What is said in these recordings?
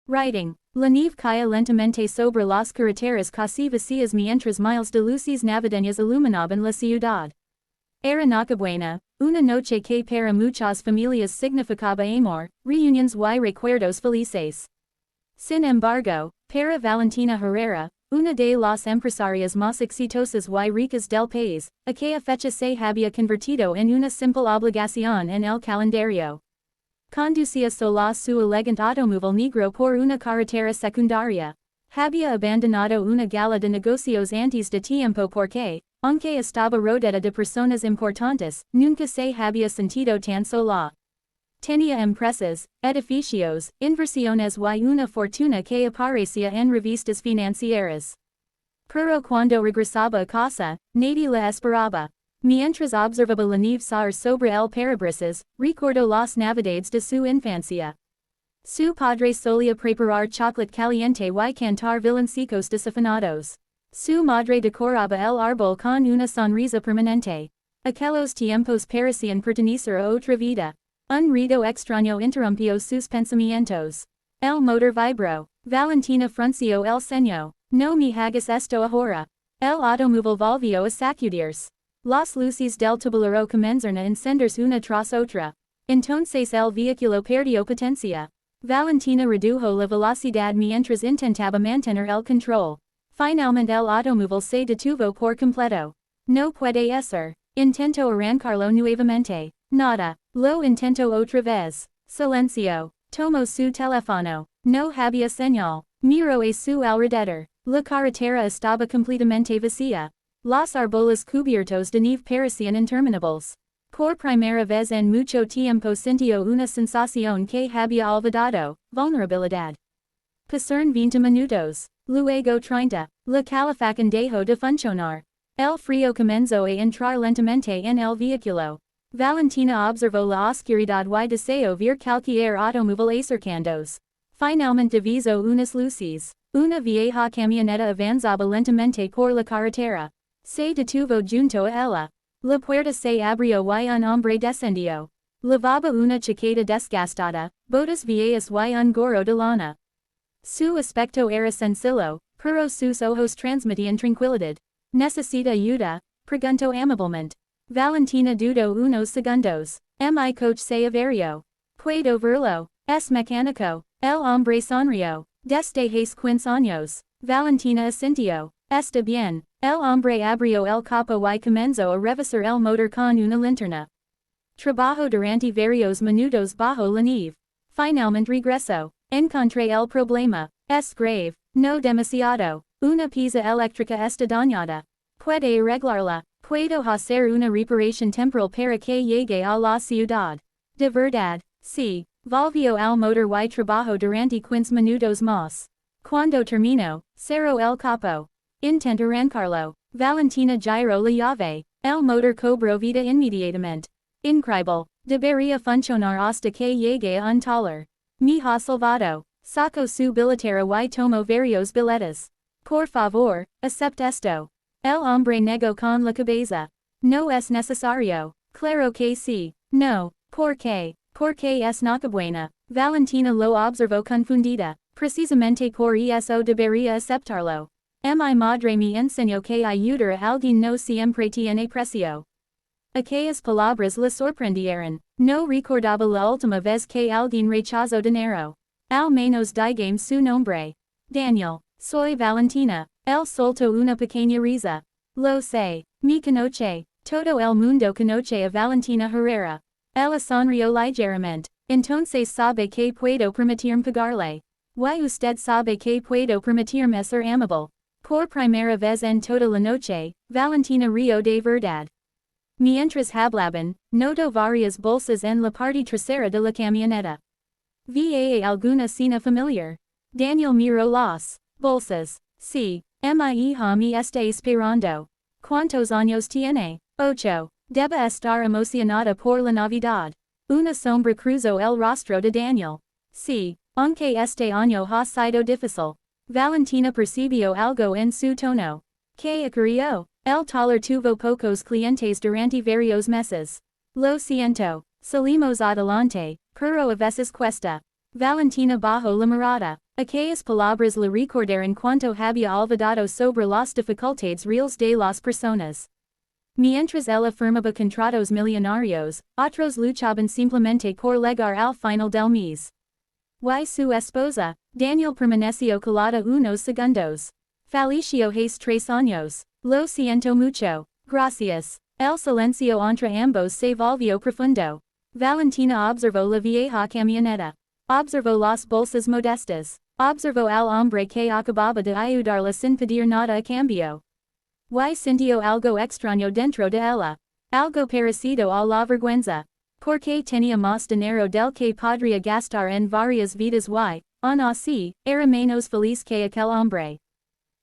Writing. La nieve cae lentamente sobre las carreteras casi vacías mientras miles de luces navideñas iluminaban la ciudad. Era Nochebuena, una noche que para muchas familias significaba amor, reuniones y recuerdos felices. Sin embargo, para Valentina Herrera, una de las empresarias más exitosas y ricas del país, aquella fecha se había convertido en una simple obligación en el calendario. Conducía sola su elegante automóvil negro por una carretera secundaria. Había abandonado una gala de negocios antes de tiempo porque, aunque estaba rodeada de personas importantes, nunca se había sentido tan sola. Tenía empresas, edificios, inversiones y una fortuna que aparecía en revistas financieras. Pero cuando regresaba a casa, nadie la esperaba. Mientras observaba la nieve caer sobre el parabrisas, recordó las navidades de su infancia. Su padre solía preparar chocolate caliente y cantar villancicos desafinados. Su madre decoraba el árbol con una sonrisa permanente. Aquellos tiempos parecían pertenecer a otra vida. Un ruido extraño interrumpió sus pensamientos. El motor vibró. Valentina frunció el ceño. No me hagas esto ahora. El automóvil volvió a sacudirse. Las luces del tablero comenzaron a encenderse una tras otra. Entonces el vehículo perdió potencia. Valentina redujo la velocidad mientras intentaba mantener el control. Finalmente el automóvil se detuvo por completo. No puede ser. Intentó arrancarlo nuevamente. Nada. Lo intentó otra vez. Silencio. Tomó su teléfono. No había señal. Miró a su alrededor. La carretera estaba completamente vacía. Los árboles cubiertos de nieve parecían interminables. Por primera vez en mucho tiempo sintió una sensación que había olvidado, vulnerabilidad. Pasaron 20 minutos. Luego 30. La calefacción dejó de funcionar. El frío comenzó a entrar lentamente en el vehículo. Valentina observó la oscuridad y deseó ver cualquier automóvil acercándose. Finalmente divisó unas luces. Una vieja camioneta avanzaba lentamente por la carretera. Se detuvo junto a ella. La puerta se abrió y un hombre descendió. Llevaba una chaqueta desgastada, botas viejas y un gorro de lana. Su aspecto era sencillo, pero sus ojos transmitían tranquilidad. ¿Necesita ayuda? Preguntó amablemente. Valentina dudó unos segundos. Mi coche se averió. Puedo verlo. Es mecánico. El hombre sonrió. Desde hace 15 años. Valentina asintió. Está bien. El hombre abrió el capó y comenzó a revisar el motor con una linterna. Trabajó durante varios minutos bajo la nieve. Finalmente regresó. Encontré el problema. Es grave. No demasiado. Una pieza eléctrica está dañada. Puede arreglarla. Puedo hacer una reparación temporal para que llegue a la ciudad. De verdad. Sí. Volvió al motor y trabajó durante 15 minutos más. Cuando terminó, cerró el capó. Intenta arrancarlo. Valentina giró la llave. El motor cobró vida inmediatamente. Increíble. Debería funcionar hasta que llegue a un taller. Me ha salvado. Sacó su billetera y tomó varios billetes. Por favor, acepte esto. El hombre negó con la cabeza. No es necesario. Claro que sí. No. ¿Por qué? Porque es Nochebuena. Valentina lo observó confundida. Precisamente por eso debería aceptarlo. Mi madre me enseñó que ayudar a alguien no siempre tiene precio. Aquellas palabras le sorprendieron. No recordaba la última vez que alguien rechazó dinero. Al menos digamos su nombre. Daniel. Soy Valentina. Él soltó una pequeña risa. Lo sé. Me conoce. Todo el mundo conoce a Valentina Herrera. Ella sonrió ligeramente. Entonces sabe que puedo permitirme pagarle. Y usted sabe que puedo permitirme ser amable. Por primera vez en toda la noche, Valentina rió de verdad. Mientras hablaban, notó varias bolsas en la parte trasera de la camioneta. ¿Va alguna cena familiar? Daniel miró las bolsas. Sí, mi hija me está esperando. ¿Cuántos años tiene? 8. Debe estar emocionada por la Navidad. Una sombra cruzó el rostro de Daniel. Sí, aunque este año ha sido difícil. Valentina percibió algo en su tono. ¿Qué ocurrió? El taller tuvo pocos clientes durante varios meses. Lo siento. Salimos adelante, pero a veces cuesta. Valentina bajó la mirada. Aquellas palabras le recordar en cuanto había olvidado sobre las dificultades reales de las personas. Mientras ella firmaba contratos millonarios, otros luchaban simplemente por llegar al final del mes. Y su esposa, Daniel permaneció callada unos segundos. Falleció hace 3 años. Lo siento mucho. Gracias. El silencio entre ambos se volvió profundo. Valentina observó la vieja camioneta. Observó las bolsas modestas. Observó al hombre que acababa de ayudarla sin pedir nada a cambio. Y sintió algo extraño dentro de ella. Algo parecido a la vergüenza. Porque tenía más dinero del que podría gastar en varias vidas y, aun así, era menos feliz que aquel hombre.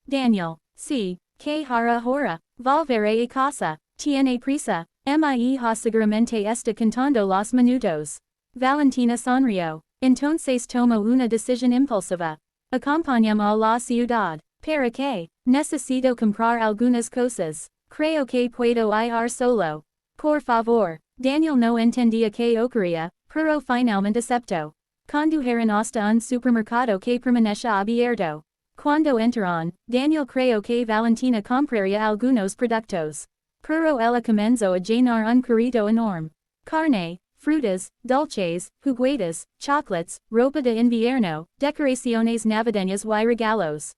Daniel, sí, que hará ahora, volveré a casa, tiene prisa, mi hija seguramente está contando los minutos. Valentina sonrió. Entonces tomó una decisión impulsiva. Acompáñame a la ciudad. ¿Para qué? Necesito comprar algunas cosas. Creo que puedo ir solo. Por favor. Daniel no entendía qué ocurría, pero finalmente aceptó. Condujeron hasta un supermercado que permanece abierto. Cuando entraron, Daniel creyó que Valentina compraría algunos productos. Pero ella comenzó a llenar un carrito enorme. Carne, frutas, dulces, juguetes, chocolates, ropa de invierno, decoraciones navideñas y regalos.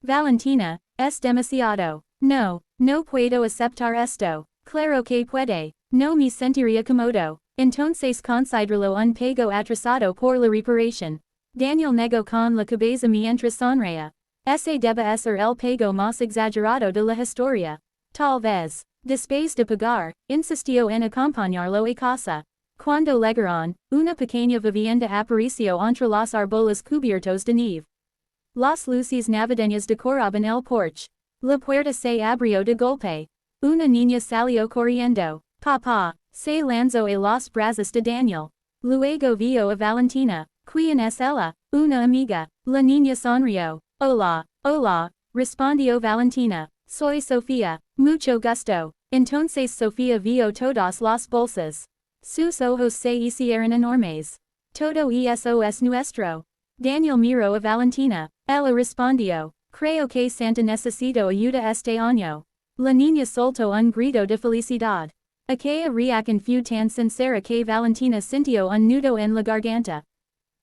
Valentina, es demasiado. No, no puedo aceptar esto. Claro que puede. No me sentiría cómodo. Entonces considéralo un pago atrasado por la reparación. Daniel negó con la cabeza mientras sonreía. Ese debe ser el pago más exagerado de la historia. Tal vez. Después de pagar, insistió en acompañarlo a casa. Cuando llegaron, una pequeña vivienda apareció entre los árboles cubiertos de nieve. Las luces navideñas decoraban el porche. La puerta se abrió de golpe. Una niña salió corriendo. Papá, se lanzó a los brazos de Daniel. Luego vio a Valentina. ¿Quién es ella? Una amiga. La niña sonrió. Hola, hola, respondió Valentina. Soy Sofía. Mucho gusto. Entonces Sofía vio todas las bolsas. Sus ojos se hicieron enormes. Todo eso es nuestro. Daniel miró a Valentina. Ella respondió. Creo que Santa necesito ayuda este año. La niña soltó un grito de felicidad. Aquella reacción fue tan sincera que Valentina sintió un nudo en la garganta.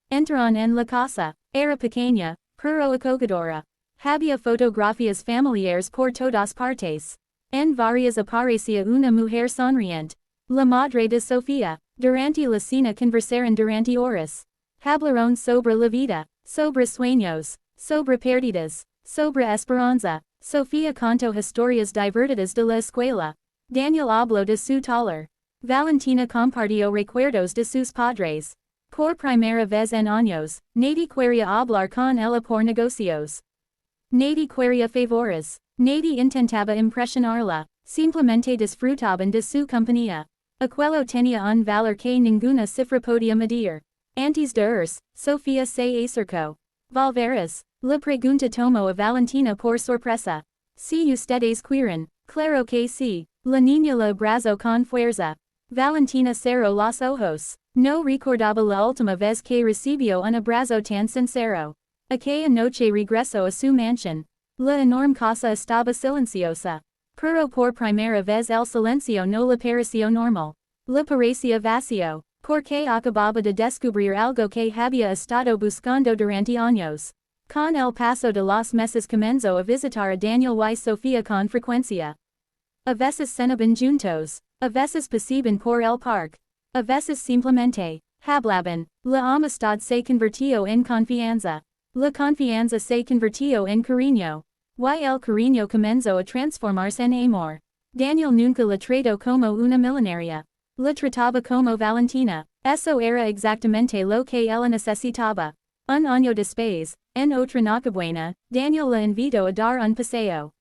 Entraron en la casa. Era pequeña, pero acogedora. Había fotografías familiares por todas partes. En varias aparecía una mujer sonriente. La madre de Sofía. Durante la cena conversaron durante horas. Hablaron sobre la vida, sobre sueños, sobre pérdidas, sobre esperanza. Sofía contó historias divertidas de la escuela. Daniel habló de su taller. Valentina compartió recuerdos de sus padres. Por primera vez en años, nadie quería hablar con ella por negocios. Nadie quería favores. Nadie intentaba impresionarla. Simplemente disfrutaban de su compañía. Aquello tenía un valor que ninguna cifra podía medir. Antes de irse, Sofía se acercó. ¿Volverás? Le pregunta tomó a Valentina por sorpresa. Si ustedes quieren, claro que sí. La niña la abrazó con fuerza. Valentina cerró los ojos. No recordaba la última vez que recibió un abrazo tan sincero. Aquella noche regresó a su mansión. La enorme casa estaba silenciosa. Pero por primera vez el silencio no le pareció normal. Le parecía vacío, porque acababa de descubrir algo que había estado buscando durante años. Con el paso de los meses comenzó a visitar a Daniel y Sofía con frecuencia. A veces cenaban juntos, a veces paseaban por el parque, a veces simplemente hablaban. La amistad se convirtió en confianza. La confianza se convirtió en cariño. Y el cariño comenzó a transformarse en amor. Daniel nunca la trató como una millonaria. La trataba como Valentina. Eso era exactamente lo que ella necesitaba. Un año después, en otra Nochebuena, Daniel la invitó a dar un paseo.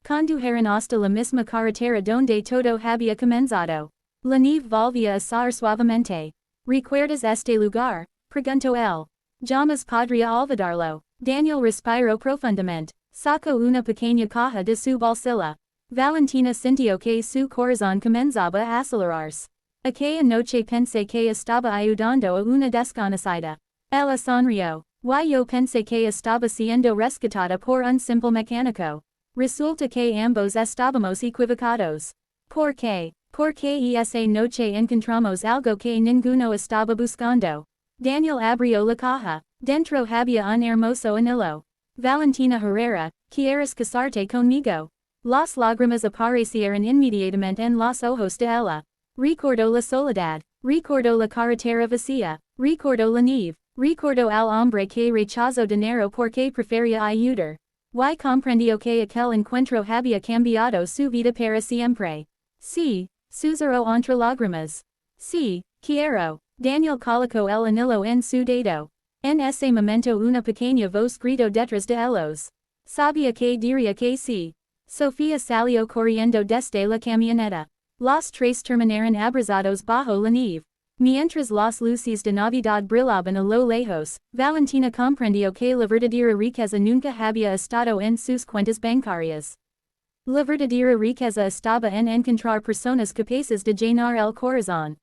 Condujeron hasta la misma carretera donde todo había comenzado. La nieve volvía a caer suavemente. ¿Recuerdas este lugar? Preguntó él. Jamás podría olvidarlo. Daniel respiró profundamente. Sacó una pequeña caja de su bolsillo. Valentina sintió que su corazón comenzaba a acelerarse. Aquella noche pensé que estaba ayudando a una desconocida. Ella sonrió. Y yo pensé que estaba siendo rescatada por un simple mecánico. Resulta que ambos estábamos equivocados. ¿Por qué? Porque esa noche encontramos algo que ninguno estaba buscando. Daniel abrió la caja. Dentro había un hermoso anillo. Valentina Herrera, ¿quieres casarte conmigo? Las lágrimas aparecieron inmediatamente en los ojos de ella. Recordó la soledad. Recordó la carretera vacía. Recordó la nieve. Recordó al hombre que rechazó dinero porque prefería ayudar. Y comprendió que aquel encuentro había cambiado su vida para siempre. Sí, susurró entre lágrimas. Sí, quiero. Daniel colocó el anillo en su dedo. En ese momento una pequeña voz gritó detrás de ellos. Sabía que diría que sí. Sofía salió corriendo desde la camioneta. Los tres terminaron abrazados bajo la nieve. Mientras las luces de Navidad brillaban a lo lejos, Valentina comprendió que la verdadera riqueza nunca había estado en sus cuentas bancarias. La verdadera riqueza estaba en encontrar personas capaces de llenar el corazón.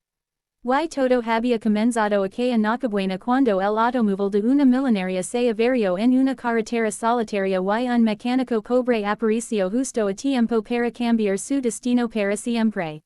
Y todo había comenzado aquella Nochebuena cuando el automóvil de una millonaria se averió en una carretera solitaria y un mecánico pobre apareció justo a tiempo para cambiar su destino para siempre.